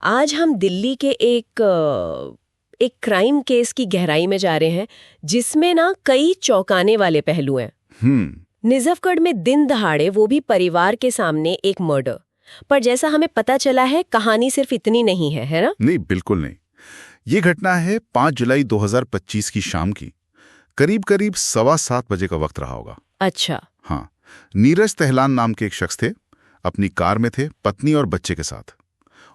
आज हम दिल्ली के एक क्राइम केस की गहराई में जा रहे हैं जिसमें ना कई चौंकाने वाले पहलू हैं। निजफगढ़ में दिन दहाड़े, वो भी परिवार के सामने, एक मर्डर। पर जैसा हमें पता चला है, कहानी सिर्फ इतनी नहीं है ना? नहीं, बिल्कुल नहीं। ये घटना है 5 जुलाई 2025 की शाम की। करीब करीब 7:15 बजे का वक्त रहा होगा। अच्छा। हाँ, नीरज तेहलान नाम के एक शख्स थे। अपनी कार में थे, पत्नी और बच्चे के साथ।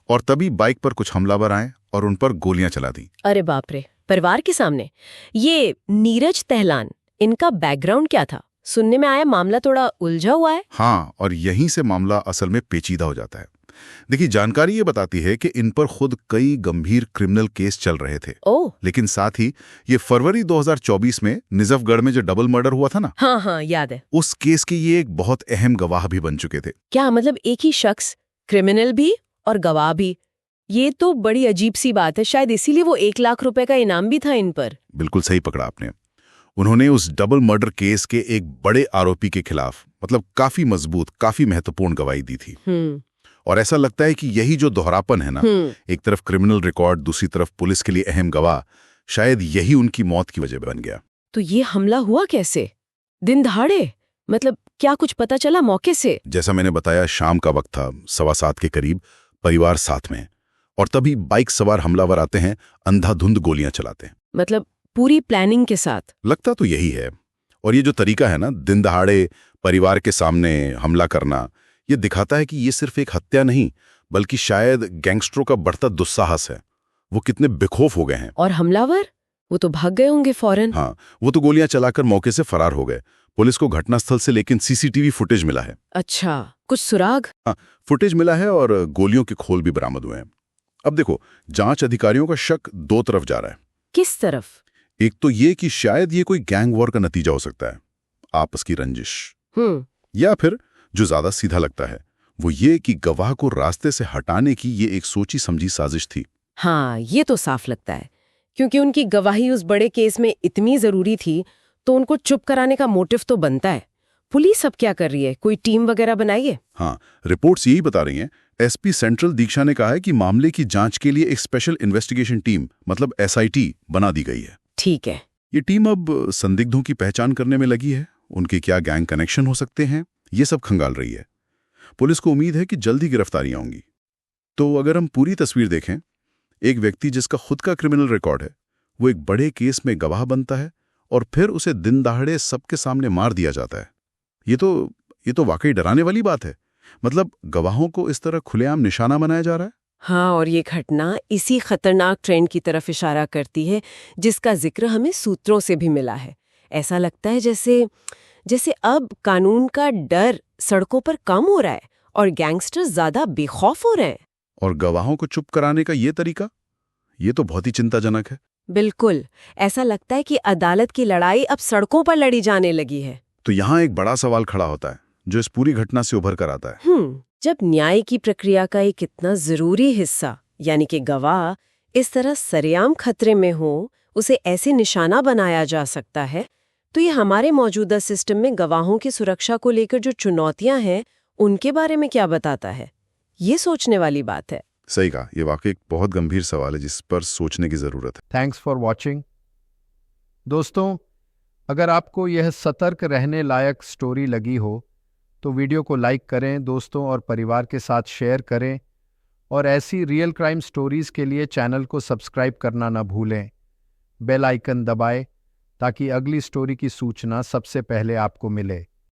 और तभी बाइक पर कुछ हमलावर आए और उन पर गोलियां चला दी। अरे बाप रे, परिवार के सामने! ये नीरज तेहलान, इनका बैकग्राउंड क्या था? सुनने में आया मामला थोड़ा उलझा हुआ है। हाँ, और यहीं से मामला असल में पेचीदा हो जाता है। देखिए, जानकारी ये बताती है कि इन पर खुद कई गंभीर क्रिमिनल केस चल रहे थे। ओह। लेकिन साथ ही ये फरवरी 2024 में निजफगढ़ में जो डबल मर्डर हुआ था ना, हाँ, याद है। उस केस के ये एक बहुत अहम गवाह भी बन चुके थे। क्या मतलब, एक ही शख्स, क्रिमिनल भी और गवाह भी? ये तो बड़ी अजीब सी बात है। शायद इसीलिए वो 1 लाख रुपए का इनाम भी था इन पर। बिल्कुल सही पकड़ा आपने। उन्होंने उस डबल मर्डर केस के एक बड़े आरोपी के खिलाफ काफी मजबूत, काफी महत्वपूर्ण गवाही दी थी। और ऐसा लगता है कि यही जो दोहरापन है ना, एक तरफ क्रिमिनल रिकॉर्ड, दूसरी तरफ पुलिस के लिए अहम गवाह, शायद यही उनकी मौत की वजह बन गया। तो ये हमला हुआ कैसे? दिन दहाड़े? मतलब क्या कुछ पता चला मौके से? जैसा मैंने बताया, शाम का वक्त था, 7:15 के करीब, परिवार साथ में। और तभी बाइक सवार हमलावर आते हैं, अंधाधुंध गोलियां चलाते हैं। मतलब पूरी प्लानिंग के साथ? लगता तो यही है। और ये जो तरीका है ना, दिन दहाड़े परिवार के सामने हमला करना, ये दिखाता है कि ये सिर्फ एक हत्या नहीं, बल्कि शायद गैंगस्टरों का बढ़ता दुस्साहस है। वो कितने बेखौफ हो गए हैं। और हमलावर? वो तो भाग गए होंगे फौरन। हाँ, वो तो गोलियां चलाकर मौके से फरार हो गए। पुलिस को घटनास्थल से लेकिन सीसीटीवी फुटेज मिला है। अच्छा, कुछ सुराग? हाँ, फुटेज मिला है और गोलियों के खोल भी बरामद हुए हैं। अब देखो, जांच अधिकारियों का शक 2 तरफ जा रहा है। किस तरफ? एक तो ये कि शायद ये कोई गैंग वॉर का नतीजा हो सकता है, आपस की रंजिश। या फिर जो ज्यादा सीधा लगता है वो ये कि गवाह को रास्ते से हटाने की ये एक सोची समझी साजिश थी। हाँ, ये तो साफ लगता है, क्योंकि उनकी गवाही उस बड़े केस में इतनी जरूरी थी, तो उनको चुप कराने का मोटिव तो बनता है। पुलिस अब क्या कर रही है? कोई टीम वगैरह बनाई है? हाँ, रिपोर्ट्स यही बता रही हैं। एसपी सेंट्रल दीक्षा ने कहा है कि मामले की जांच के लिए एक स्पेशल इन्वेस्टिगेशन टीम, SIT, बना दी गई है। ठीक है। ये टीम अब संदिग्धों की पहचान करने में लगी है। उनके क्या गैंग कनेक्शन हो सकते हैं, ये सब खंगाल रही है। पुलिस को उम्मीद है कि जल्दी गिरफ्तारियां होंगी। तो अगर हम पूरी तस्वीर देखें, एक व्यक्ति जिसका खुद का क्रिमिनल रिकॉर्ड है, वो एक बड़े केस में गवाह बनता है और फिर उसे दिन दहाड़े सबके सामने मार दिया जाता है। ये तो वाकई डराने वाली बात है। मतलब गवाहों को इस तरह खुलेआम निशाना बनाया जा रहा है। हाँ, और ये घटना इसी खतरनाक ट्रेंड की तरफ इशारा करती है जिसका जिक्र हमें सूत्रों से भी मिला है। ऐसा लगता है जैसे अब कानून का डर सड़कों पर कम हो रहा है और गैंगस्टर ज्यादा बेखौफ हो रहे हैं। और गवाहों को चुप कराने का ये तरीका, ये तो बहुत ही चिंताजनक है। बिल्कुल, ऐसा लगता है कि अदालत की लड़ाई अब सड़कों पर लड़ी जाने लगी है। तो यहाँ एक बड़ा सवाल खड़ा होता है जो इस पूरी घटना से उभर कर आता है। जब न्याय की प्रक्रिया का एक इतना जरूरी हिस्सा, यानी कि गवाह, इस तरह सरेआम खतरे में हो, उसे ऐसे निशाना बनाया जा सकता है, तो ये हमारे मौजूदा सिस्टम में गवाहों की सुरक्षा को लेकर जो चुनौतियां हैं, उनके बारे में क्या बताता है? ये सोचने वाली बात है। सही कहा, ये वाकई एक बहुत गंभीर सवाल है जिस पर सोचने की जरूरत है। Thanks for watching. दोस्तों, अगर आपको यह सतर्क रहने लायक स्टोरी लगी हो तो वीडियो को लाइक करें, दोस्तों और परिवार के साथ शेयर करें, और ऐसी रियल क्राइम स्टोरीज के लिए चैनल को सब्सक्राइब करना ना भूलें। बेल आइकन दबाएं ताकि अगली स्टोरी की सूचना सबसे पहले आपको मिले।